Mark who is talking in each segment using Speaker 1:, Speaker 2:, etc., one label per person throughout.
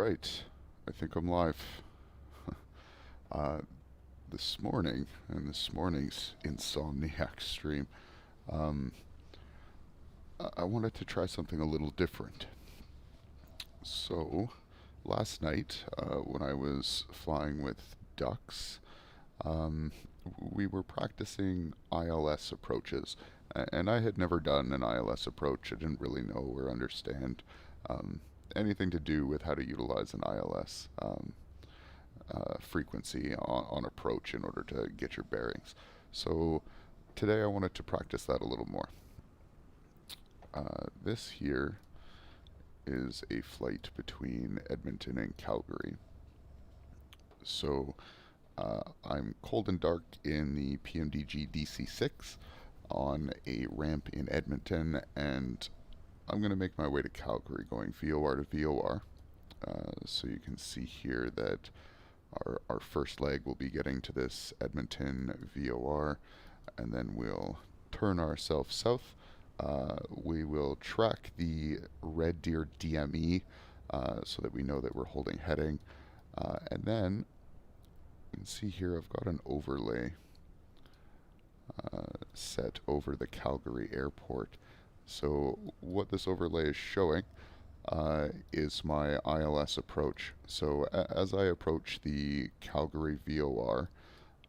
Speaker 1: Alright, I think I'm live. uh, this morning, and this morning's Insomniac stream, um, I wanted to try something a little different. So, last night, when I was flying with ducks, um, we were practicing ILS approaches. And I had never done an ILS approach. I didn't really know or understand um, anything to do with how to utilize an ILS frequency on approach in order to get your bearings. So today I wanted to practice that a little more. This here is a flight between Edmonton and Calgary. So I'm cold and dark in the PMDG DC-6 on a ramp in Edmonton, and I'm going to make my way to Calgary going VOR to VOR. So you can see here that our first leg will be getting to this Edmonton VOR, and then we'll turn ourselves south. We will track the Red Deer DME so that we know that we're holding heading. And then you can see here I've got an overlay set over the Calgary airport. So what this overlay is showing is my ILS approach. So as I approach the Calgary VOR,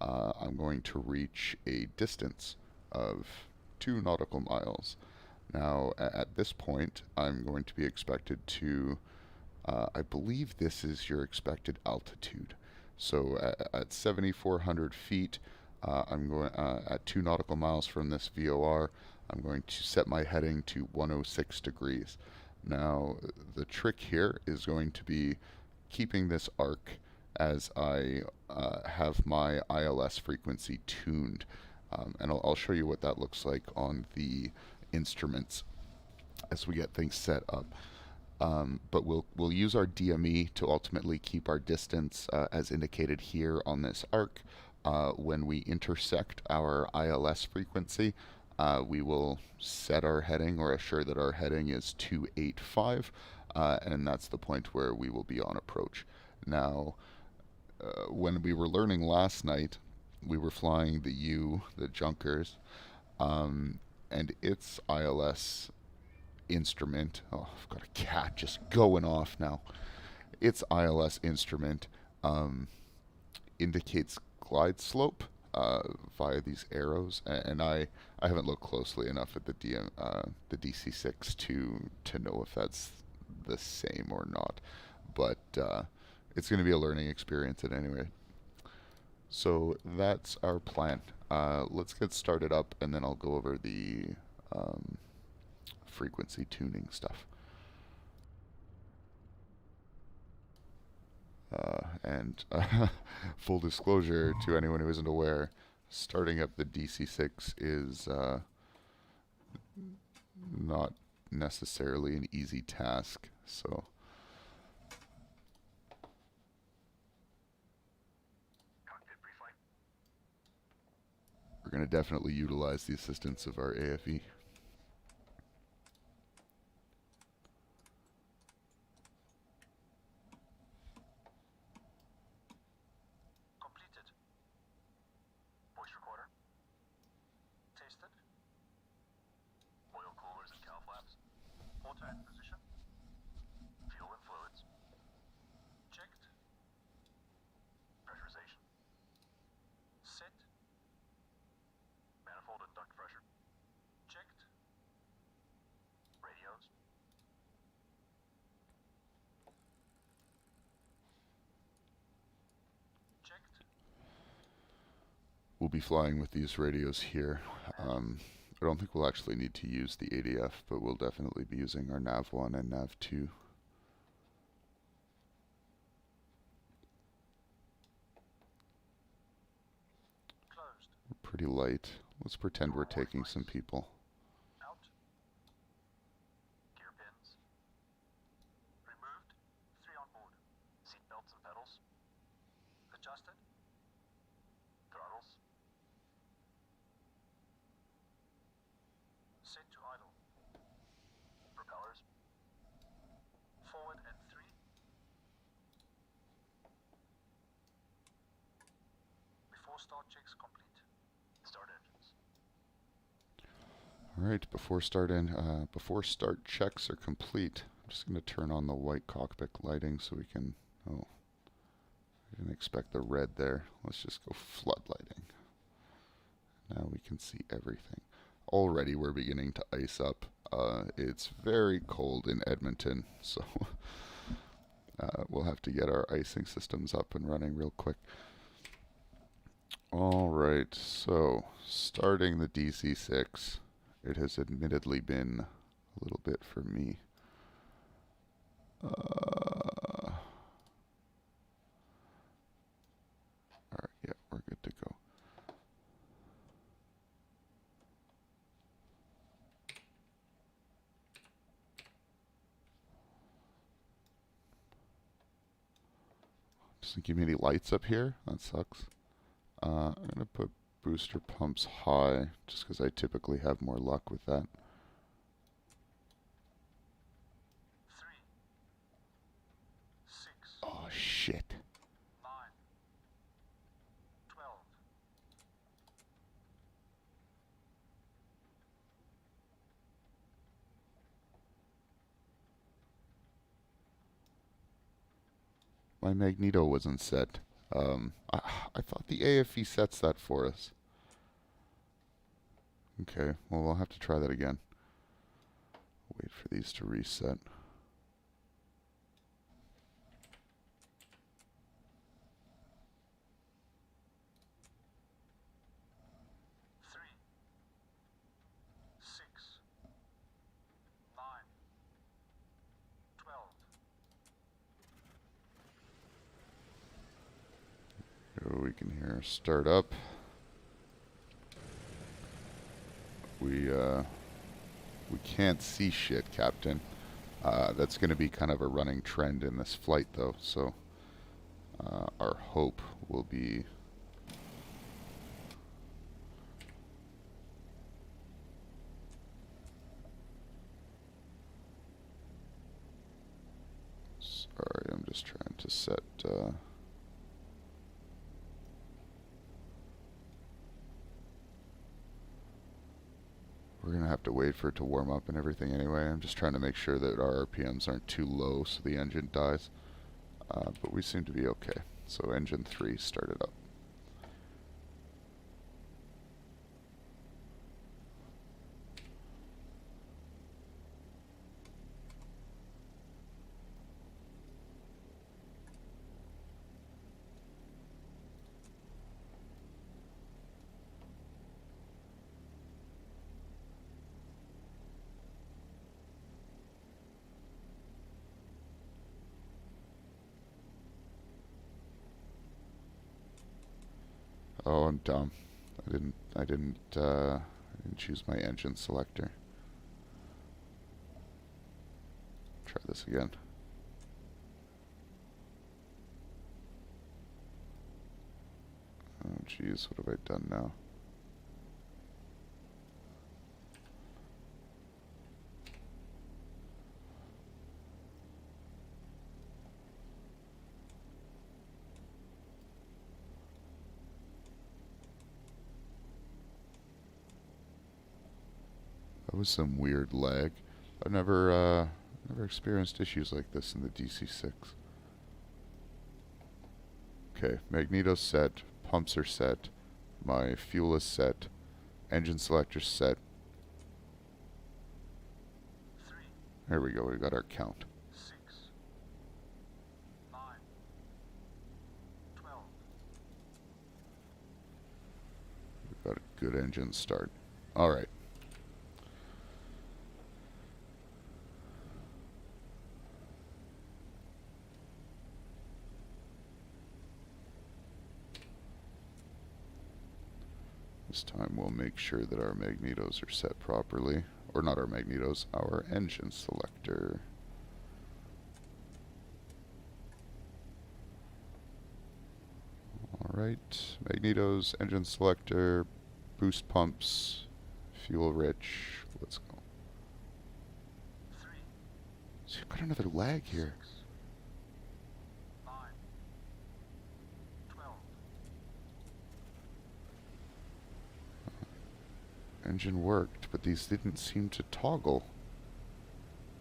Speaker 1: I'm going to reach a distance of 2 nautical miles. Now at this point I'm going to be expected to, I believe this is your expected altitude. So at 7,400 feet, I'm going at 2 nautical miles from this VOR. I'm going to set my heading to 106 degrees. Now, the trick here is going to be keeping this arc as I have my ILS frequency tuned. And I'll show you what that looks like on the instruments as we get things set up. But we'll use our DME to ultimately keep our distance as indicated here on this arc. When we intersect our ILS frequency, we will set our heading or assure that our heading is 285, and that's the point where we will be on approach. Now, when we were learning last night, we were flying the Junkers, and its ILS instrument, oh, I've got a cat just going off now. Its ILS instrument indicates glide slope via these arrows, and I haven't looked closely enough at the DC-6 to know if that's the same or not, but it's going to be a learning experience at any rate. So that's our plan. Let's get started up, and then I'll go over the frequency tuning stuff. And full disclosure to anyone who isn't aware, starting up the DC-6 is not necessarily an easy task. So we're going to definitely utilize the assistance of our AFE. We'll be flying with these radios here. I don't think we'll actually need to use the ADF, but we'll definitely be using our nav1 and nav2. We're pretty light. Let's pretend we're taking some people.
Speaker 2: start checks complete. Start engines.
Speaker 1: Alright, before start checks are complete, I'm just going to turn on the white cockpit lighting so we can, oh, I didn't expect the red there. Let's just go flood lighting. Now we can see everything. Already we're beginning to ice up. It's very cold in Edmonton, so we'll have to get our icing systems up and running real quick. Alright, so starting the DC-6. It has admittedly been a little bit for me. Alright, yeah, we're good to go. Doesn't give me any lights up here. That sucks. I'm going to put booster pumps high, just because I typically have more luck with that.
Speaker 2: 3, 6,
Speaker 1: Oh, shit.
Speaker 2: 9, 12.
Speaker 1: My magneto wasn't set. I thought the AFE sets that for us. Okay, well, we'll have to try that again. Wait for these to reset.
Speaker 2: Three, 6, 9, 12.
Speaker 1: Here we can hear start up. We can't see shit, Captain. That's going to be kind of a running trend in this flight, though, so our hope will be sorry, I'm just trying to set we're going to have to wait for it to warm up and everything anyway. I'm just trying to make sure that our RPMs aren't too low so the engine dies. But we seem to be okay. So engine 3 started up. Oh, I'm dumb. I didn't choose my engine selector. Try this again. Oh geez, what have I done now? That was some weird lag. I've never experienced issues like this in the DC-6. Okay, magneto's set, pumps are set, my fuel is set, engine selector's set.
Speaker 2: 3,
Speaker 1: There we go, we got our count.
Speaker 2: 6, 9, 12.
Speaker 1: We've got a good engine start. Alright. This time we'll make sure that our magnetos are set properly. Or not our magnetos, our engine selector. Alright, magnetos, engine selector, boost pumps, fuel rich. Let's go.
Speaker 2: 3,
Speaker 1: So you've got another lag here.
Speaker 2: 6, 9, 12.
Speaker 1: engine worked, but these didn't seem to toggle.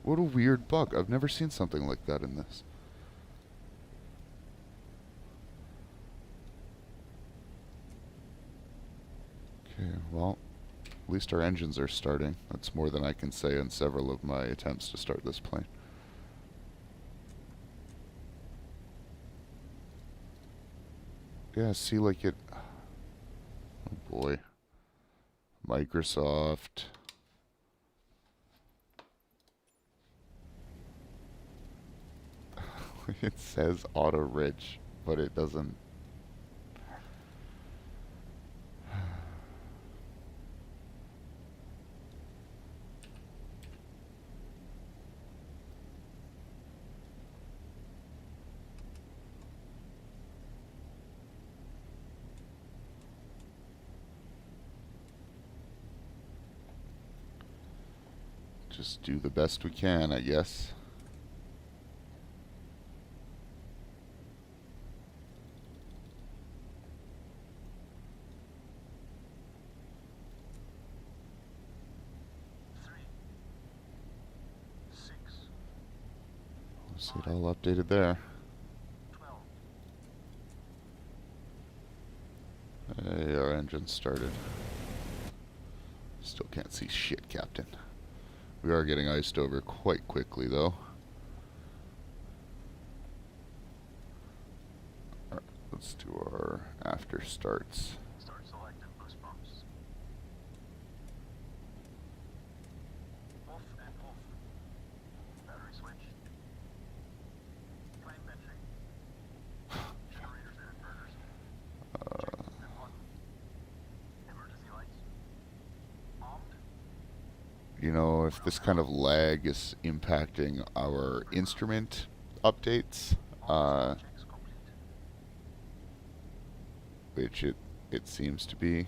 Speaker 1: What a weird bug. I've never seen something like that in this. Okay, well, at least our engines are starting. That's more than I can say on several of my attempts to start this plane. Yeah, see, like it... Oh boy. Microsoft. It says auto rich, but it doesn't. Just do the best we can, I guess. See it all updated there.
Speaker 2: 12.
Speaker 1: Hey, our engine started. Still can't see shit, Captain. We are getting iced over quite quickly, though. Alright, let's do our after starts.
Speaker 2: Start selected boost pumps. Off and off. Battery switch. Flame benching. Generators and inverters. Check and on. Emergency lights. Armed.
Speaker 1: You know, if this kind of lag is impacting our instrument updates,
Speaker 2: Checks complete.
Speaker 1: which it seems to be.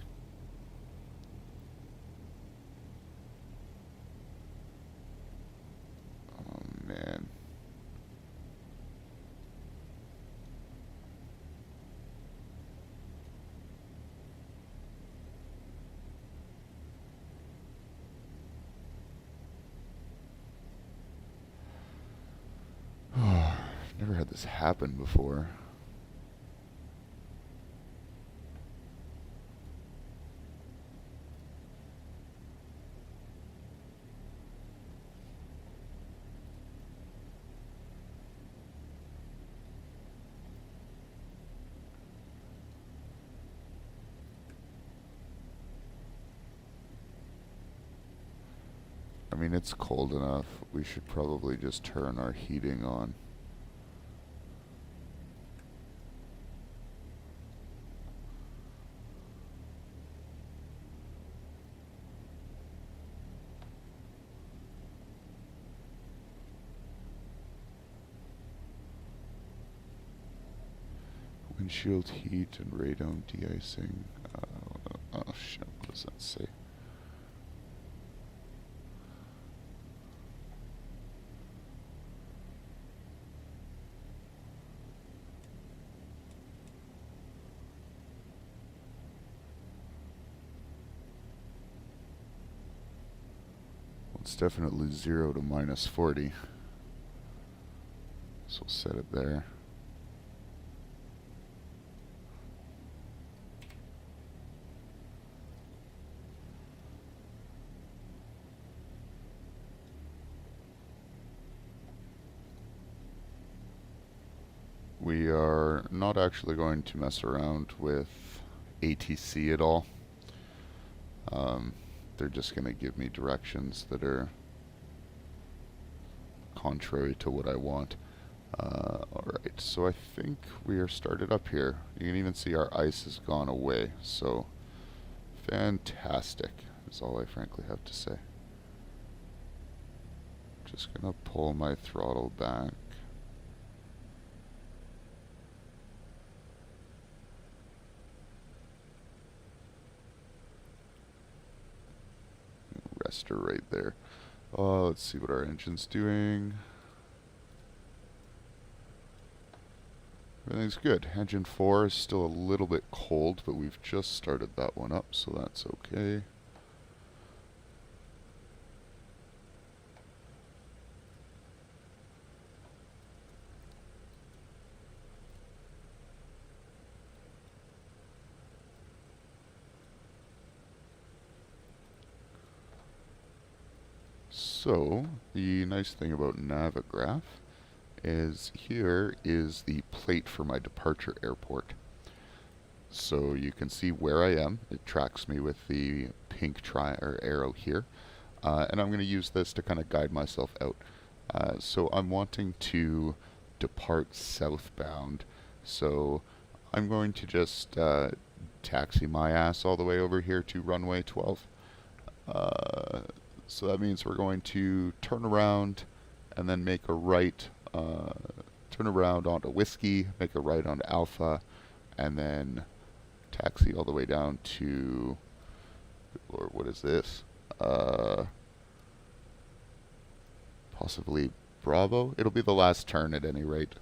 Speaker 1: Oh man. Never had this happen before. I mean, it's cold enough. We should probably just turn our heating on. Windshield heat and radome de-icing. Oh shit, what does that say? Well, it's definitely 0 to -40. So we'll set it there. We are not actually going to mess around with ATC at all. They're just going to give me directions that are contrary to what I want. Alright, so I think we are started up here. You can even see our ice has gone away, so fantastic is all I frankly have to say. Just going to pull my throttle back. Rest her right there. Let's see what our engine's doing. Everything's good. Engine 4 is still a little bit cold, but we've just started that one up, so that's okay. So, the nice thing about Navigraph is here is the plate for my departure airport. So you can see where I am. It tracks me with the pink arrow here. And I'm going to use this to kind of guide myself out. So I'm wanting to depart southbound. So I'm going to just taxi my ass all the way over here to runway 12. So that means we're going to turn around and then make a right, turn around onto Whiskey, make a right onto Alpha, and then taxi all the way down to, or what is this? Possibly Bravo? It'll be the last turn at any rate.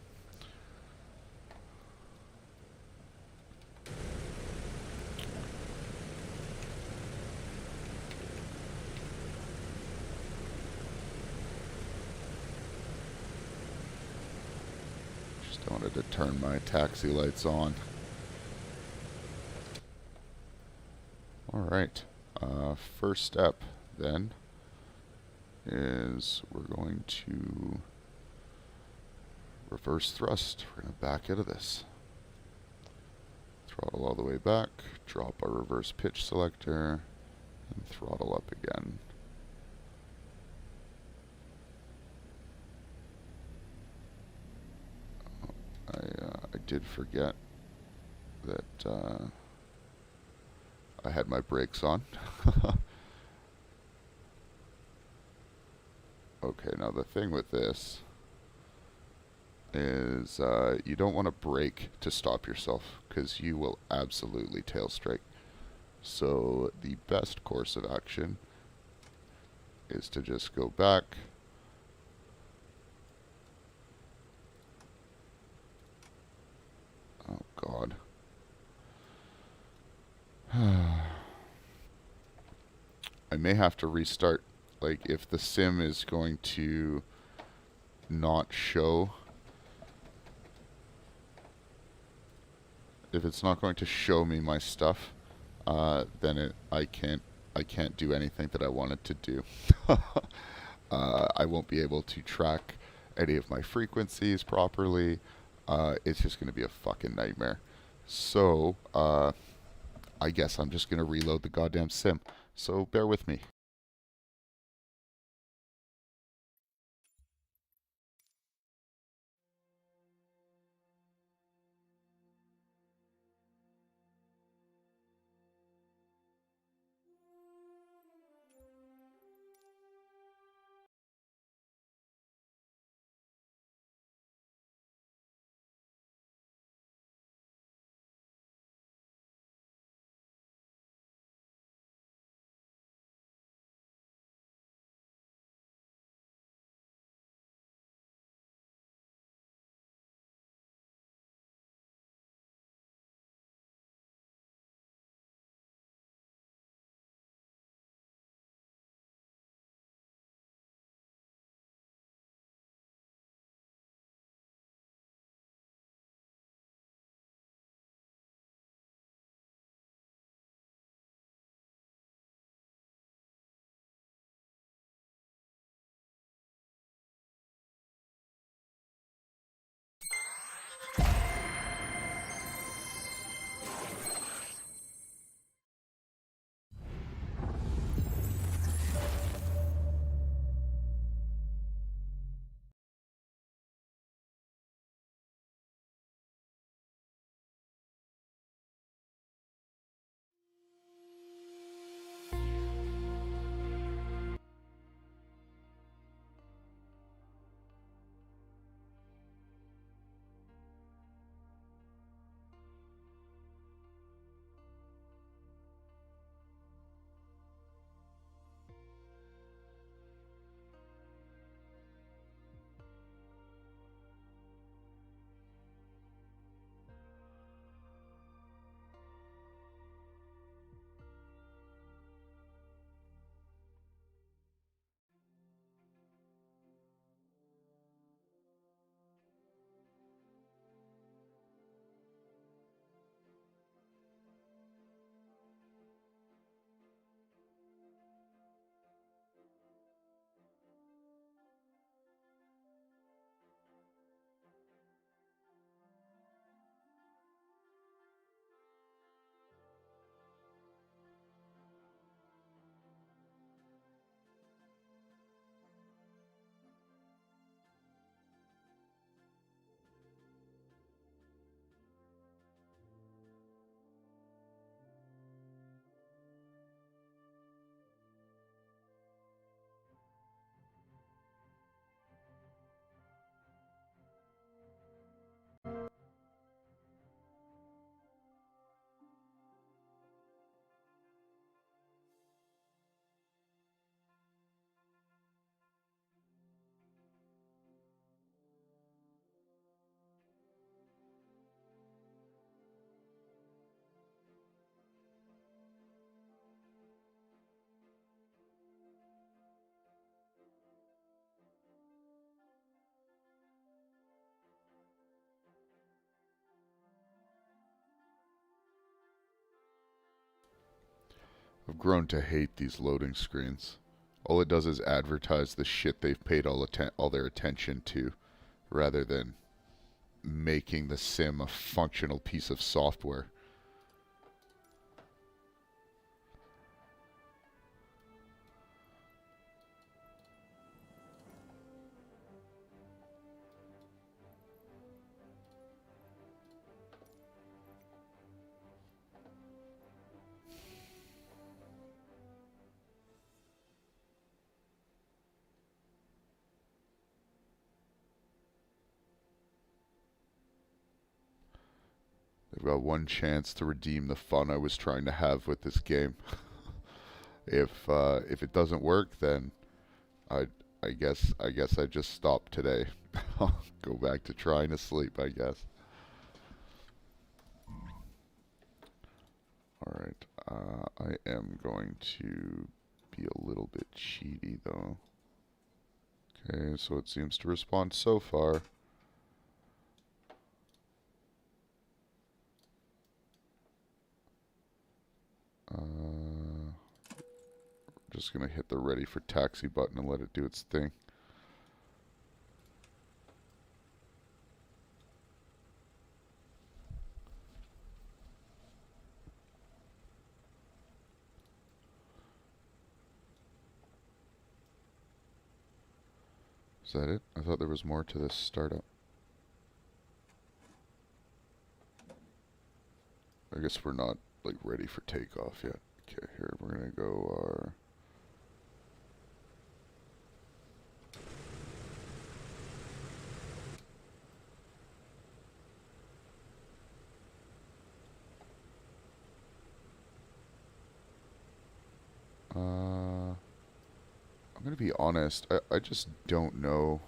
Speaker 1: Just wanted to turn my taxi lights on. Alright, first step then is we're going to reverse thrust. We're going to back out of this. Throttle all the way back, drop our reverse pitch selector, and throttle up again. I did forget that I had my brakes on. Okay, now the thing with this is you don't want to brake to stop yourself because you will absolutely tail strike. So the best course of action is to just go back, oh god. I may have to restart, like if the sim is going to not show, if it's not going to show me my stuff, then I can't do anything that I wanted to do. I won't be able to track any of my frequencies properly. It's just going to be a fucking nightmare. So, I guess I'm just going to reload the goddamn sim. So bear with me. I've grown to hate these loading screens. All it does is advertise the shit they've paid all their attention to, rather than making the sim a functional piece of software. They've got one chance to redeem the fun I was trying to have with this game. If it doesn't work, then I I guess I just stop today. I'll go back to trying to sleep, I guess. Alright, I am going to be a little bit cheaty though. Okay, so it seems to respond so far. Just gonna hit the ready for taxi button and let it do its thing. Is that it? I thought there was more to this startup. I guess we're not like ready for takeoff yet. Okay, here we're gonna go our I'm gonna be honest, I just don't know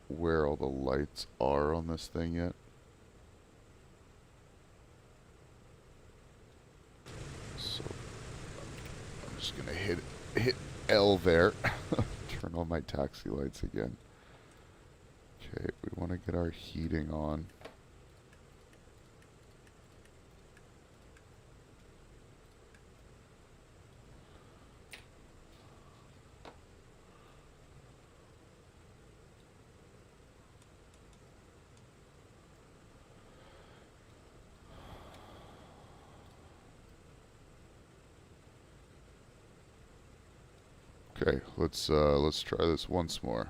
Speaker 1: where all the lights are on this thing yet. So I'm just gonna hit L there. Turn on my taxi lights again. Okay, we want to get our heating on. Okay, let's try this once more.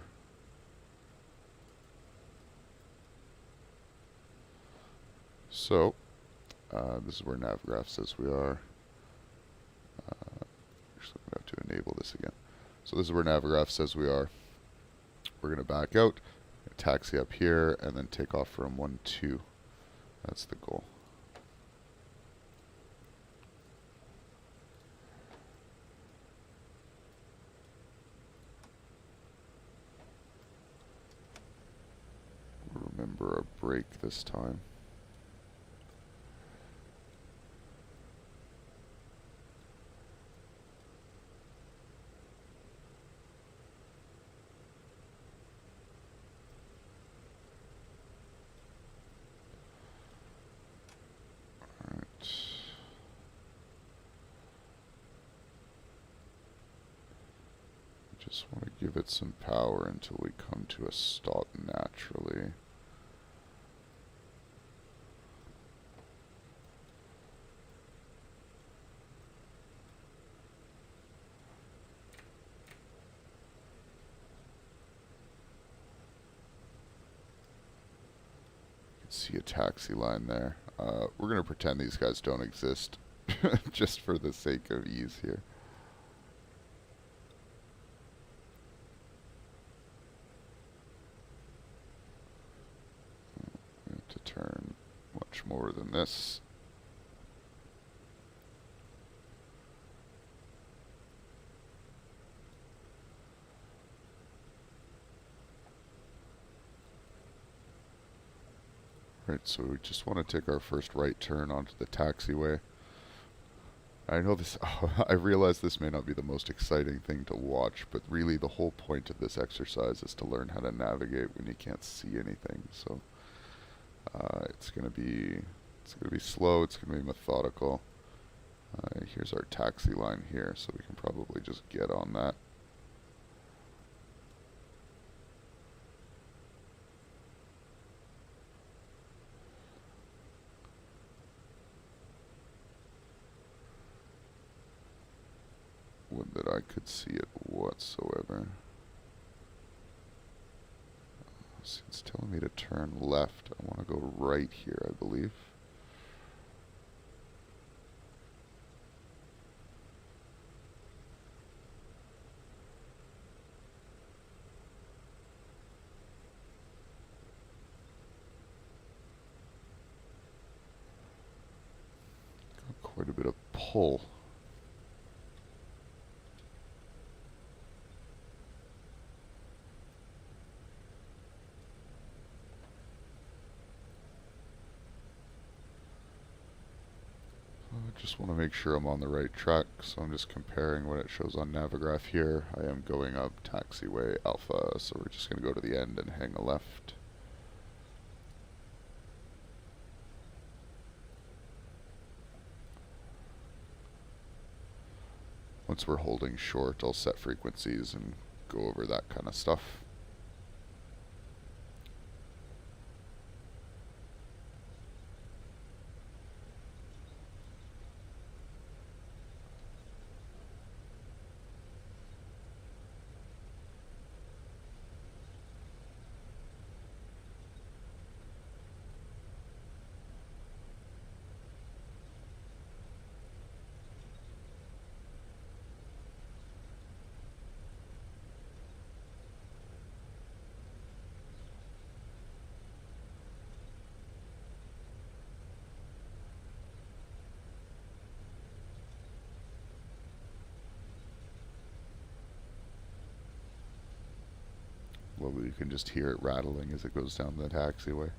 Speaker 1: So, this is where NavGraph says we are. Actually, I'm going to have to enable this again. So this is where NavGraph says we are. We're going to back out, taxi up here, and then take off from 1-2. That's the goal. Remember our brake this time. Just want to give it some power until we come to a stop naturally. You can see a taxi line there. We're going to pretend these guys don't exist just for the sake of ease here. Turn much more than this. Right, so we just want to take our first right turn onto the taxiway. I know this, I realize this may not be the most exciting thing to watch, but really the whole point of this exercise is to learn how to navigate when you can't see anything, so it's gonna be slow. It's gonna be methodical. Here's our taxi line here, so we can probably just get on that. Would that I could see it whatsoever. See, it's telling me to turn left. I want to go right here, I believe. Got quite a bit of pull. I just want to make sure I'm on the right track, so I'm just comparing what it shows on Navigraph here. I am going up taxiway Alpha, so we're just going to go to the end and hang a left. Once we're holding short, I'll set frequencies and go over that kind of stuff. Well, you can just hear it rattling as it goes down the taxiway.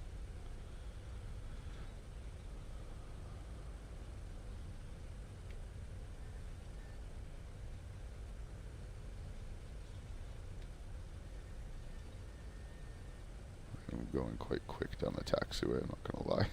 Speaker 1: I'm going quite quick down the taxiway, I'm not gonna lie.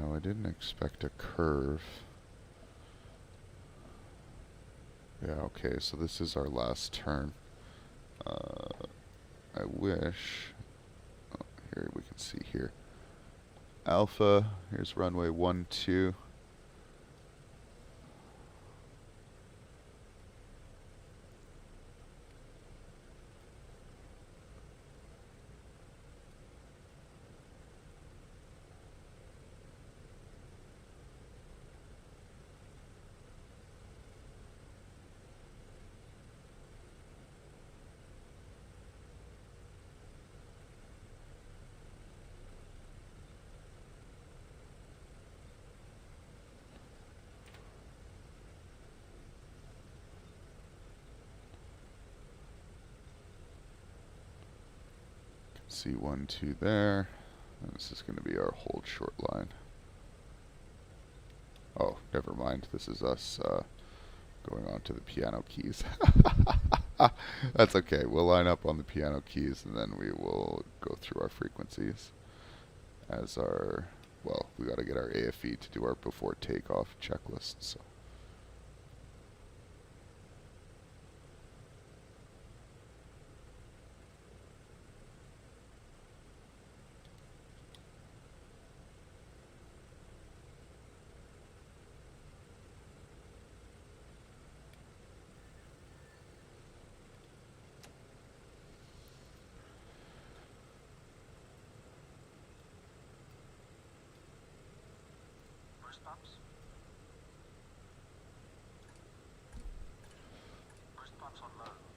Speaker 1: Now, I didn't expect a curve. Yeah, okay, so this is our last turn. I wish... Oh, here, we can see here. Alpha, here's runway 12. C12 there. And this is going to be our hold short line. Oh, never mind. This is us going on to the piano keys. That's okay. We'll line up on the piano keys and then we will go through our frequencies as our, well, we got to get our AFE to do our before takeoff checklist. So.
Speaker 2: First bumps. First bumps on low.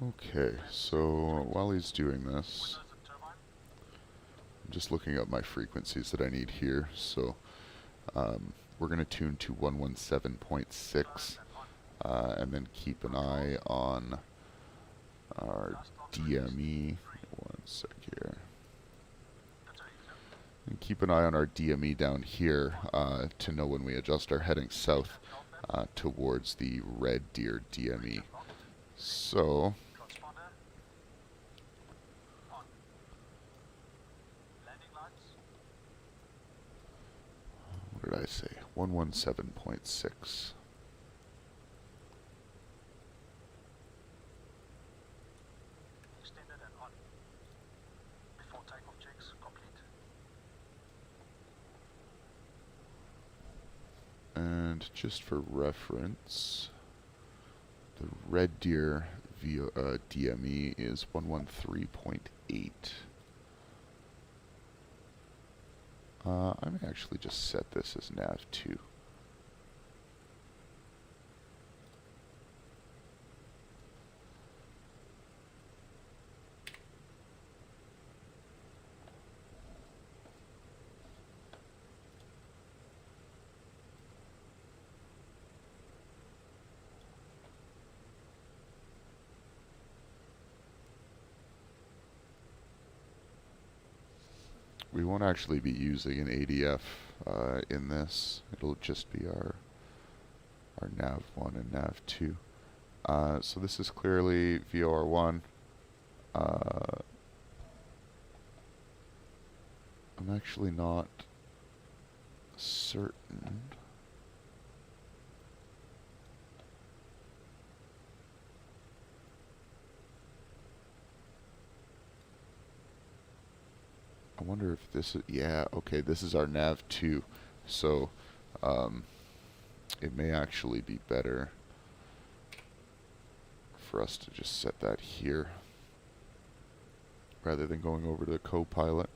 Speaker 1: Okay, so while he's doing this,
Speaker 2: Windows and turbine.
Speaker 1: I'm just looking up my frequencies that I need here. So we're going to tune to 117.6 and then keep an eye on our DME. One sec here. And keep an eye on our DME down here to know when we adjust our heading south towards the Red Deer DME. So
Speaker 2: Transponder. On. Landing lights.
Speaker 1: what did I say? 117.6.
Speaker 2: Extended and on. Before takeoff checks complete.
Speaker 1: And just for reference, the Red Deer DME is 113.8. I may actually just set this as nav2. We won't actually be using an ADF in this. It'll just be our nav1 and nav2. So this is clearly VOR1. I'm actually not certain. I wonder if this is, yeah, okay, this is our nav2. So it may actually be better for us to just set that here rather than going over to the co-pilot.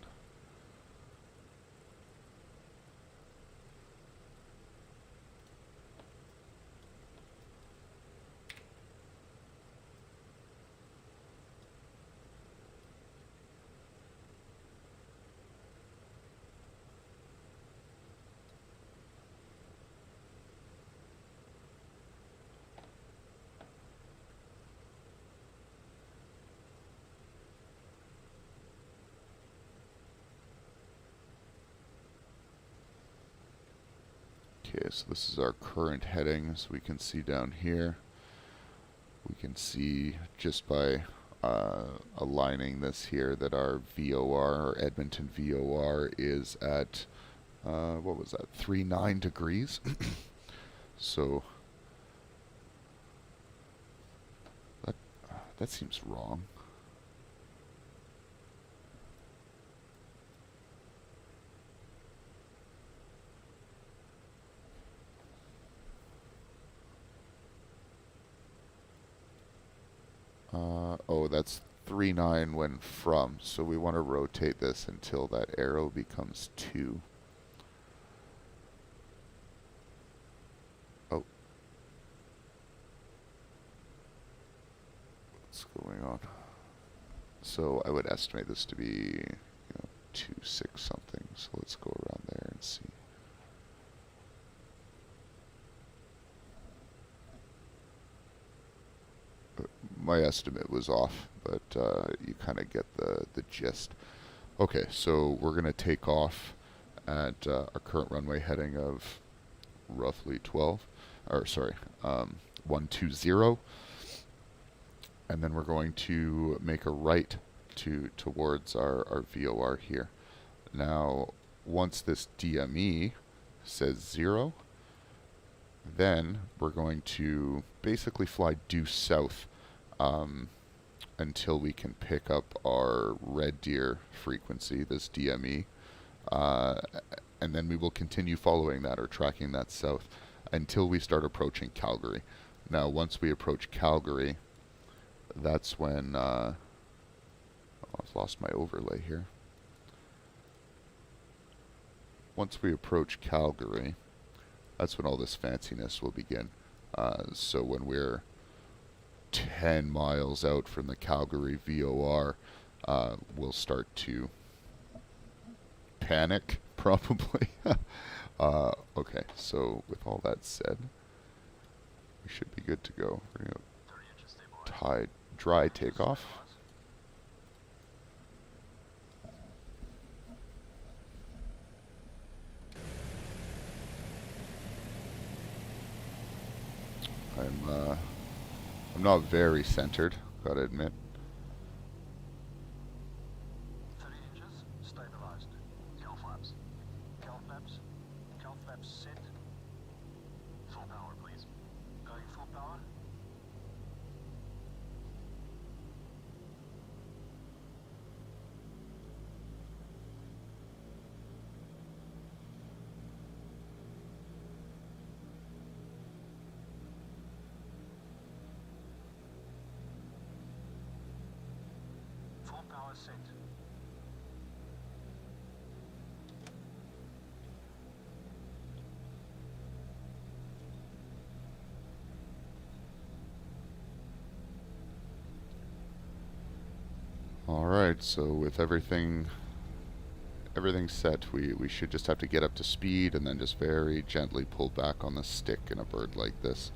Speaker 1: Okay, so this is our current heading, so we can see down here. We can see just by aligning this here that our VOR, or Edmonton VOR, is at, what was that, 39 degrees? So that seems wrong. Oh, that's 39 when from, so we want to rotate this until that arrow becomes 2. Oh. What's going on? So I would estimate this to be, 2.6 something, so let's go around there and see. My estimate was off, but you kind of get the gist. Okay, so we're going to take off at our current runway heading of roughly 120, and then we're going to make a right towards our VOR here. Now, once this DME says 0, then we're going to basically fly due south until we can pick up our Red Deer frequency, this DME, and then we will continue following that or tracking that south until we start approaching Calgary. Now, once we approach Calgary, that's when I've lost my overlay here. Once we approach Calgary, that's when all this fanciness will begin. So when we're 10 miles out from the Calgary VOR, we'll start to panic, probably. Okay, so with all that said, we should be good to go. We're going to dry takeoff. I'm not very centered, gotta admit.
Speaker 2: 30 inches, stabilized. Cal flaps. Cal flaps. Cal flaps set. Full power, please. Going full power. Full power set.
Speaker 1: Alright, so with everything set, we should just have to get up to speed and then just very gently pull back on the stick in a bird like this.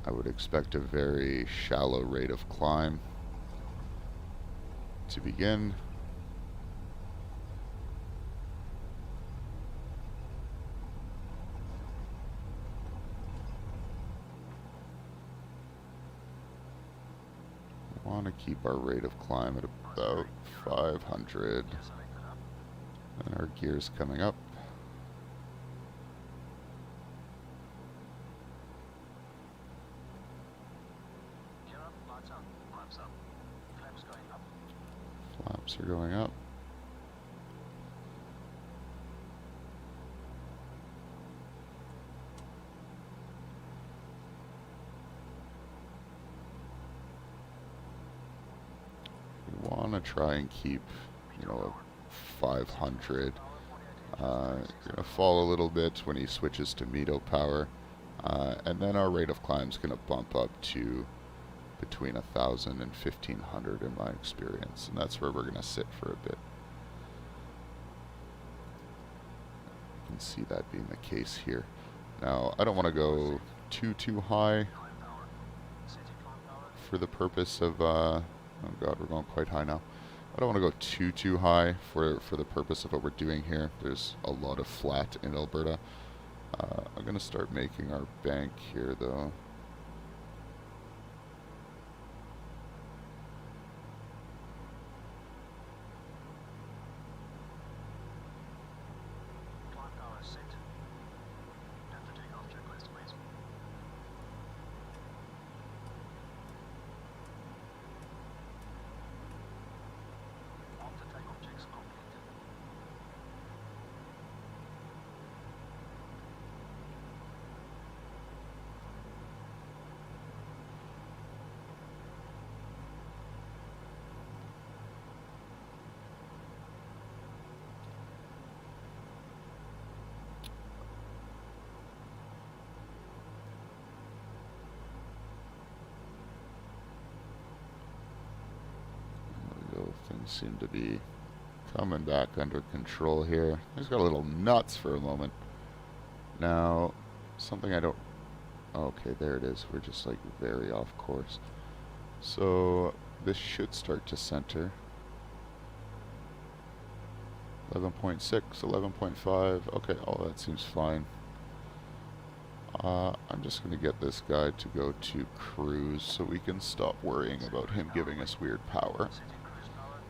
Speaker 1: I would expect a very shallow rate of climb to begin. We want to keep our rate of climb at about 500. And our gear's coming up.
Speaker 2: Gear up, lights up, flaps up. Flaps going up.
Speaker 1: Flaps are going up. We want to try and keep, you know, 500. You're going to fall a little bit when he switches to METO power. And then our rate of climb is going to bump up to between 1,000 and 1,500 in my experience. And that's where we're going to sit for a bit. You can see that being the case here. Now, I don't want to go too high for the purpose of, oh god, we're going quite high now. I don't want to go too high for the purpose of what we're doing here. There's a lot of flat in Alberta. I'm going to start making our bank here, though.
Speaker 2: Climb power set. And the takeoff checklist, please. After takeoff checks complete.
Speaker 1: There we go. Things seem to be coming back under control here. I just got a little nuts for a moment. Now, something I don't... Okay, there it is. We're just like very off course. So this should start to center. 11.6, 11.5. Okay, all that seems fine. I'm just going to get this guy to go to cruise so we can stop worrying about him giving us weird power.
Speaker 2: Setting cruise power.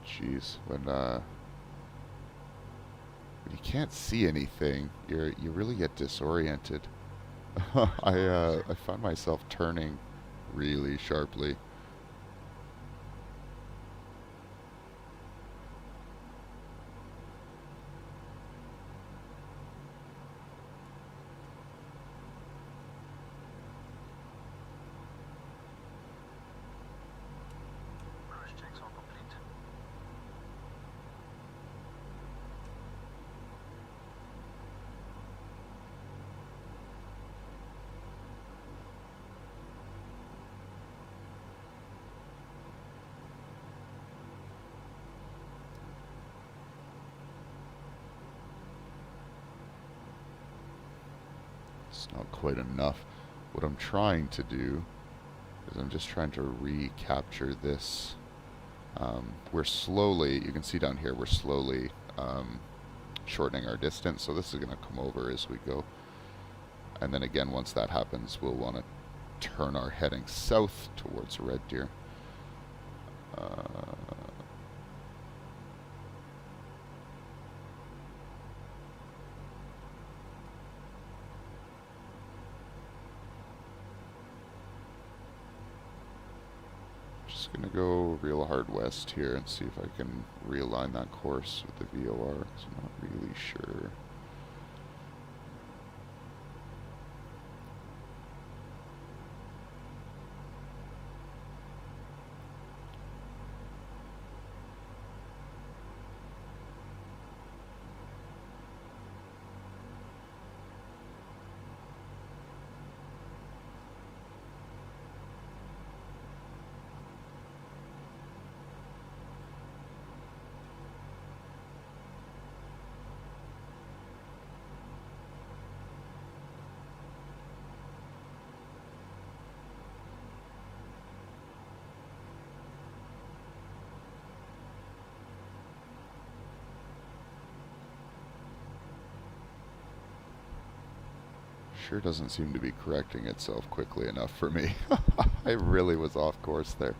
Speaker 1: Jeez, when you can't see anything, you really get disoriented. I find myself turning really sharply. It's not quite enough. What I'm trying to do is I'm just trying to recapture this. We're slowly, you can see down here, we're slowly shortening our distance, so this is going to come over as we go. And then again, once that happens, we'll want to turn our heading south towards Red Deer. Just going to go real hard west here and see if I can realign that course with the VOR, because I'm not really sure. Sure doesn't seem to be correcting itself quickly enough for me. I really was off course there.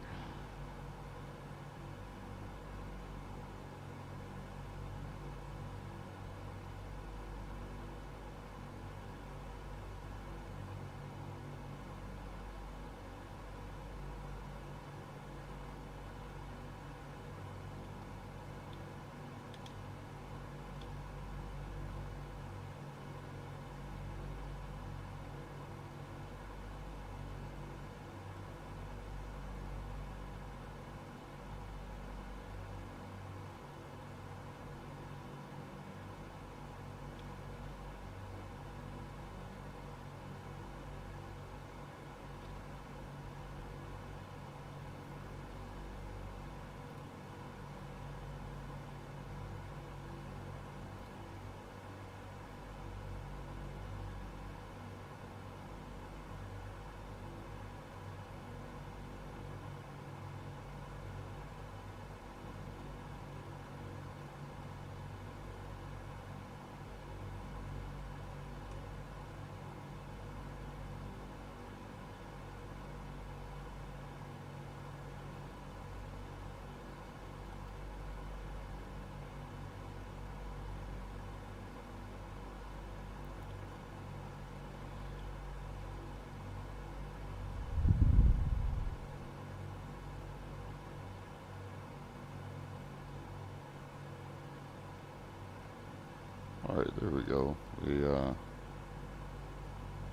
Speaker 1: Alright, there we go.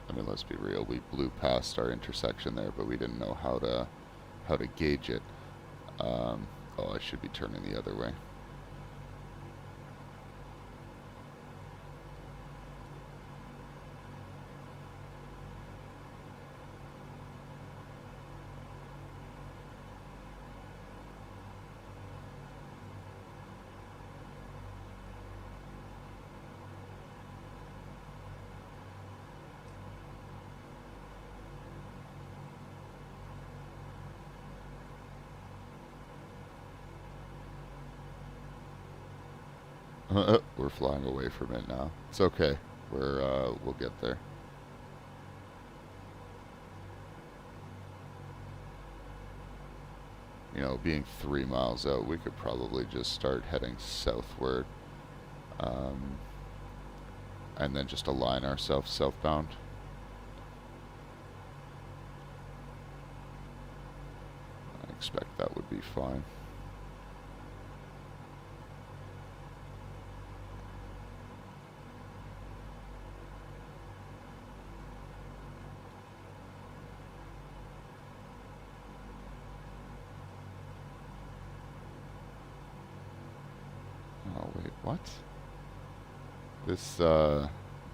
Speaker 1: I mean, let's be real, we blew past our intersection there, but we didn't know how to gauge it. Oh, I should be turning the other way. We're flying away from it now. It's okay. We'll get there. You know, being 3 miles out, we could probably just start heading southward, and then just align ourselves southbound. I expect that would be fine. Oh, wait, what? This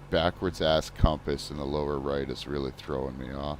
Speaker 1: backwards ass compass in the lower right is really throwing me off.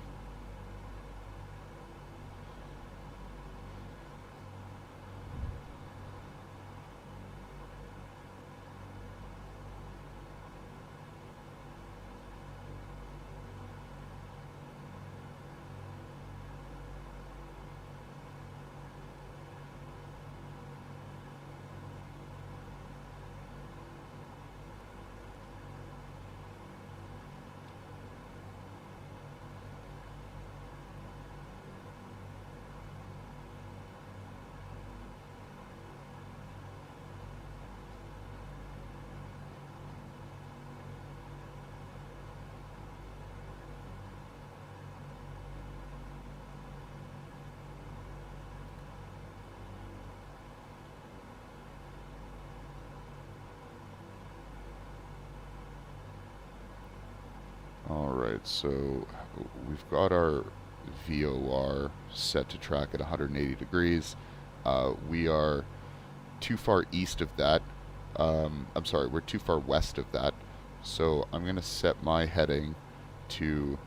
Speaker 1: Alright, so we've got our VOR set to track at 180 degrees. We are too far east of that. I'm sorry, we're too far west of that. So I'm going to set my heading to,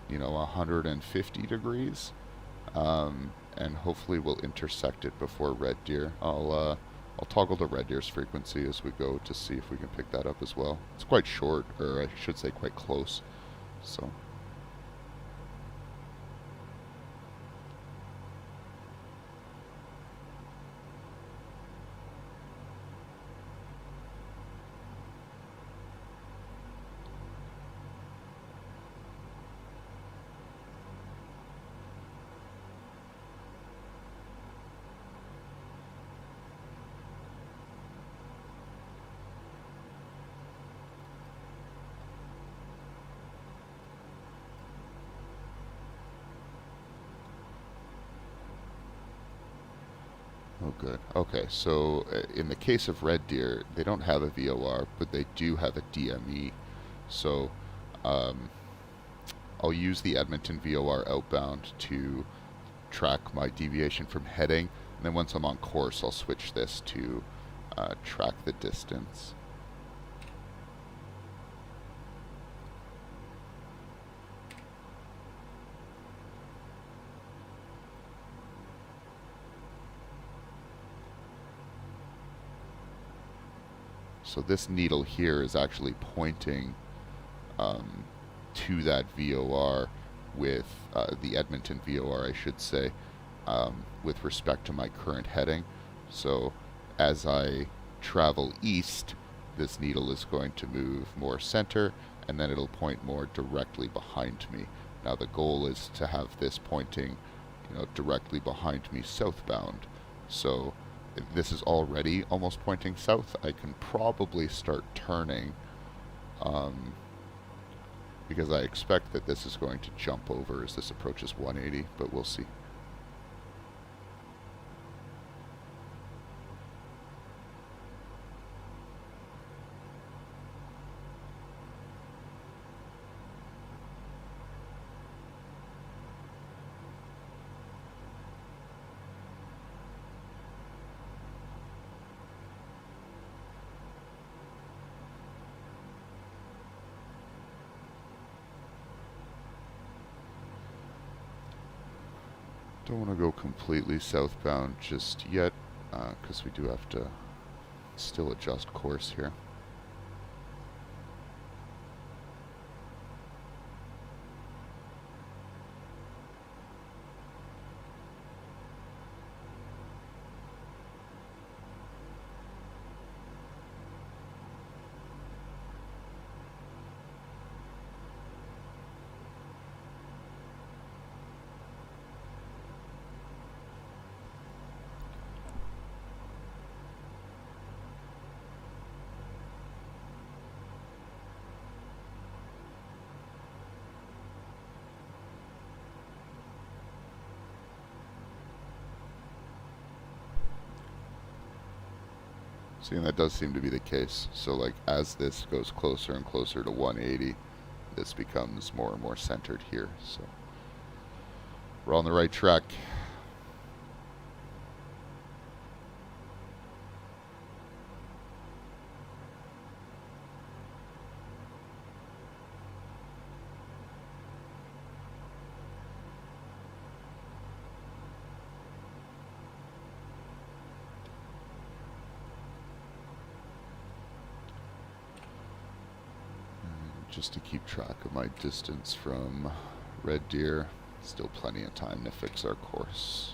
Speaker 1: 150 degrees. And hopefully we'll intersect it before red deer. I'll toggle the red deer's frequency as we go to see if we can pick that up as well. It's quite short, or I should say quite close. So. Oh, good. Okay, so in the case of red deer, they don't have a VOR, but they do have a DME. So um, I'll use the Edmonton VOR outbound to track my deviation from heading, and then once I'm on course, I'll switch this to track the distance. So this needle here is actually pointing to that VOR with the Edmonton VOR, I should say, with respect to my current heading. So as I travel east, this needle is going to move more center, and then it'll point more directly behind me. Now the goal is to have this pointing, directly behind me southbound. So this is already almost pointing south. I can probably start turning because I expect that this is going to jump over as this approaches 180, but we'll see. Don't want to go completely southbound just yet, because we do have to still adjust course here. See, and that does seem to be the case. So like as this goes closer and closer to 180, this becomes more and more centered here. So we're on the right track. Just to keep track of my distance from red deer, still plenty of time to fix our course.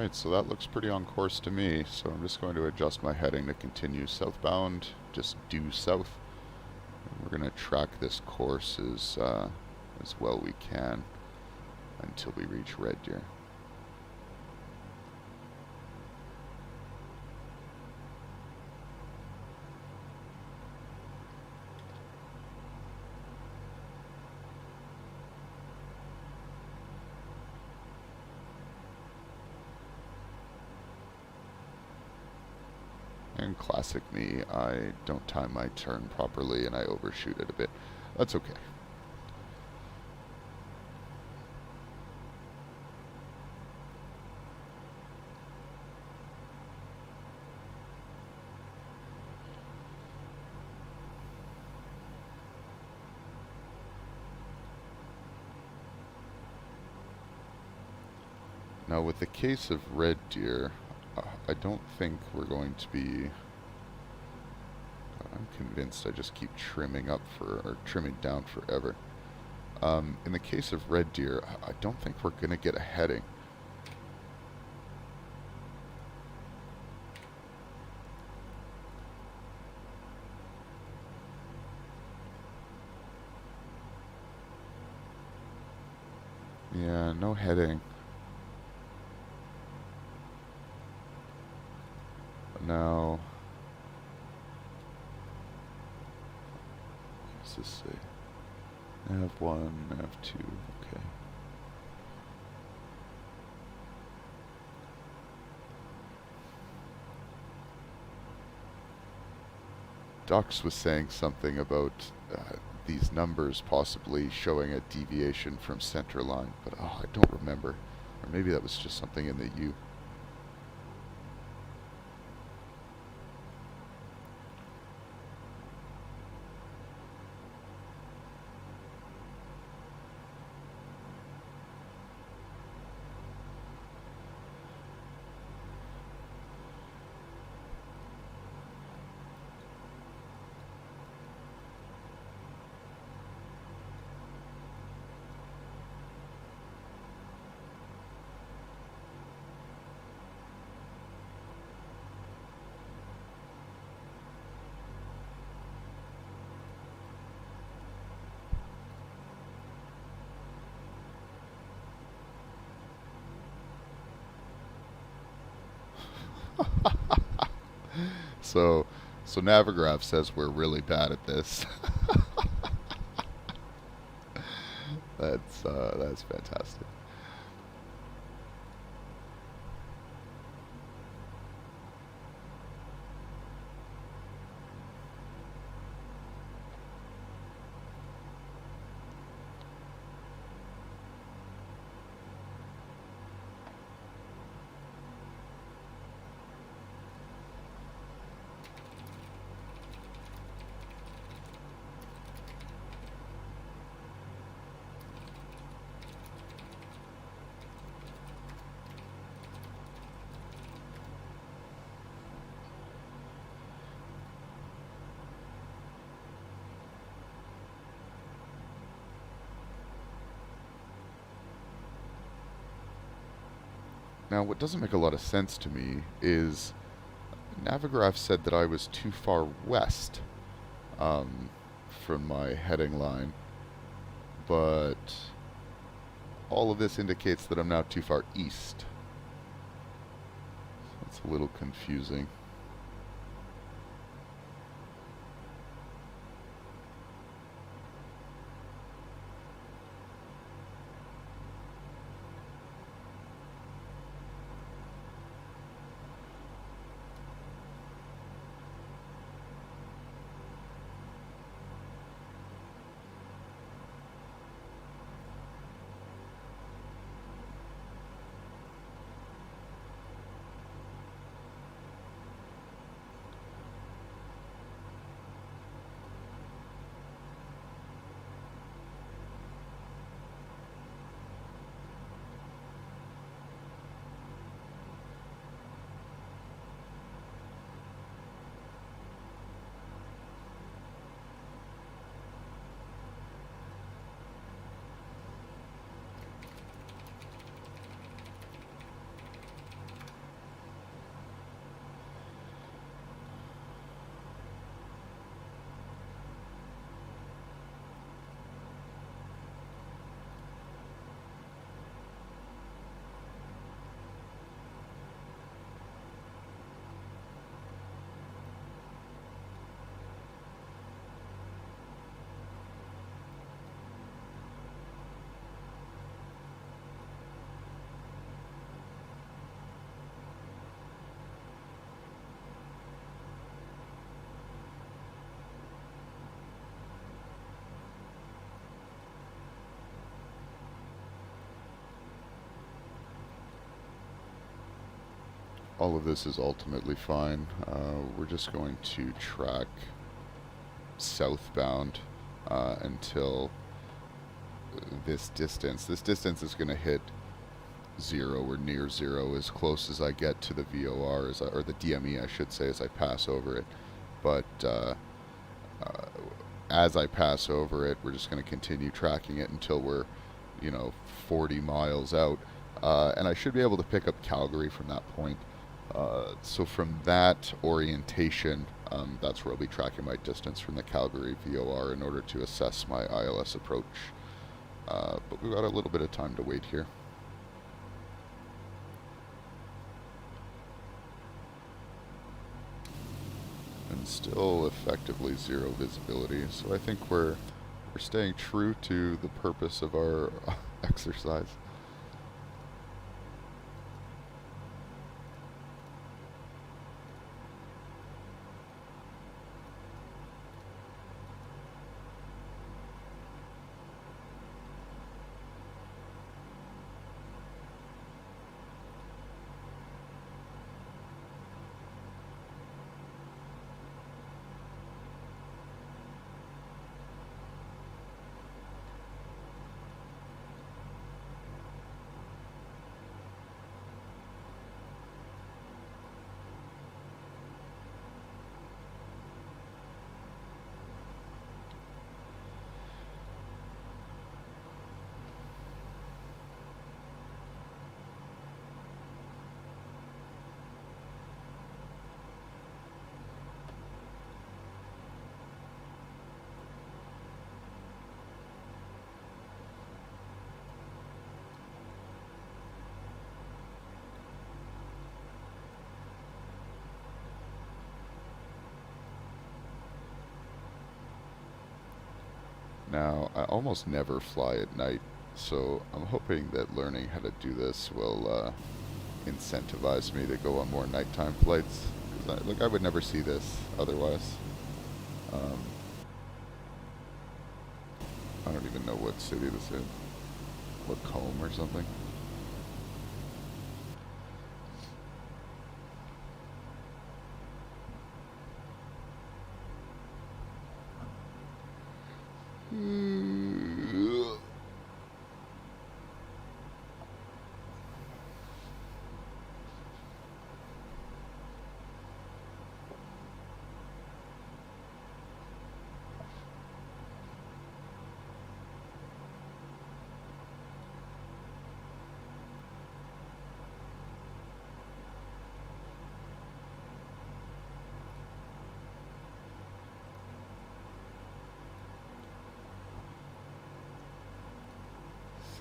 Speaker 1: Alright, so that looks pretty on course to me, so I'm just going to adjust my heading to continue southbound, just due south. And we're going to track this course as well we can until we reach Red Deer. And classic me, I don't time my turn properly and I overshoot it a bit. That's okay. Now with the case of Red Deer, I don't think we're going to be... I'm convinced I just keep trimming down forever. In the case of Red Deer, I don't think we're going to get a heading. Yeah, no heading. Now, what does this say? Nav1, Nav2, okay. Docs was saying something about these numbers possibly showing a deviation from center line, but I don't remember. Or maybe that was just something in the U. So Navigraph says we're really bad at this. That's fantastic. Now, what doesn't make a lot of sense to me is Navigraph said that I was too far west from my heading line, but all of this indicates that I'm now too far east. So it's a little confusing. all of this is ultimately fine. We're just going to track southbound until this distance. This distance is going to hit zero or near zero as close as I get to the VOR, or the DME, I should say, as I pass over it. But as I pass over it, we're just going to continue tracking it until we're, 40 miles out. And I should be able to pick up Calgary from that point. So from that orientation, that's where I'll be tracking my distance from the Calgary VOR in order to assess my ILS approach. But we've got a little bit of time to wait here. And still effectively zero visibility, so I think we're staying true to the purpose of our exercise. Now, I almost never fly at night, so I'm hoping that learning how to do this will incentivize me to go on more nighttime flights. Because I would never see this otherwise. I don't even know what city this is. Lacombe or something.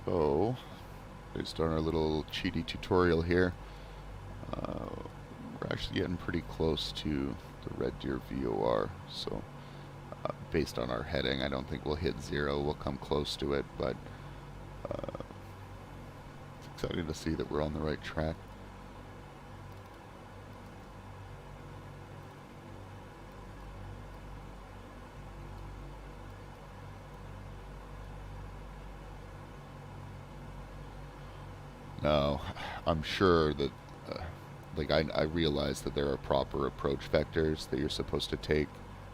Speaker 1: So, based on our little cheaty tutorial here, we're actually getting pretty close to the Red Deer VOR. So, based on our heading, I don't think we'll hit zero. We'll come close to it, but it's exciting to see that we're on the right track. Now, I'm sure that, I realize that there are proper approach vectors that you're supposed to take.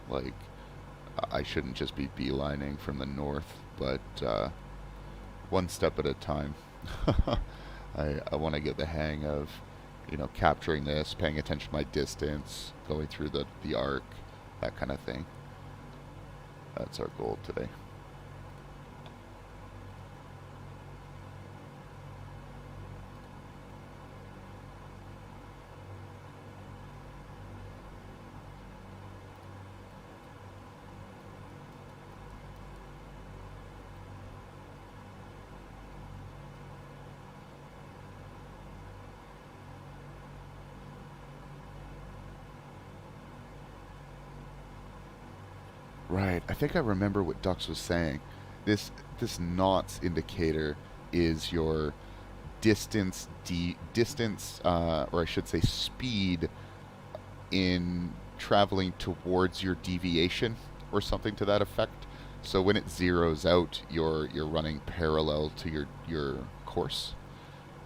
Speaker 1: Like, I shouldn't just be beelining from the north, but one step at a time. I want to get the hang of, capturing this, paying attention to my distance, going through the arc, that kind of thing. That's our goal today. Right. I think I remember what Dux was saying. This knots indicator is your distance, or I should say speed in traveling towards your deviation or something to that effect. So when it zeroes out, you're running parallel to your course.